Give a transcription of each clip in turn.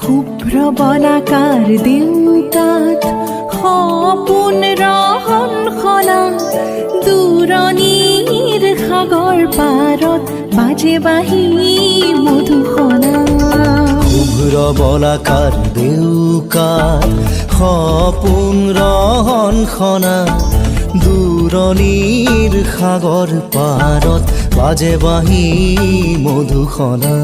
শুভ্ৰ বলাকাৰ দেউকাত সপোন ৰহন সলা দূৰণিৰ সাগৰ পাৰত বাজে বাঁহী মধুসনা। শুভ্ৰ বলাকাৰ দেউকাত সপোন ৰহন সনা দূৰণিৰ সাগৰ পাৰত বাজে বাঁহী মধুসনা।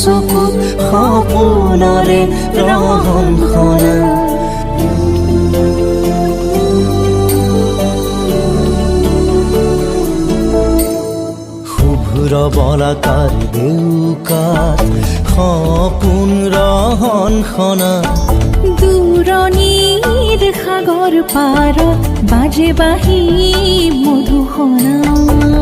চকুত সপোনৰে ৰহন সনা। শুভ্ৰ বলাকাৰ দেউকাত সপোন ৰহন সনা দূৰণিৰ সাগৰ পাৰত বাজে বাঁহী মধুসনা।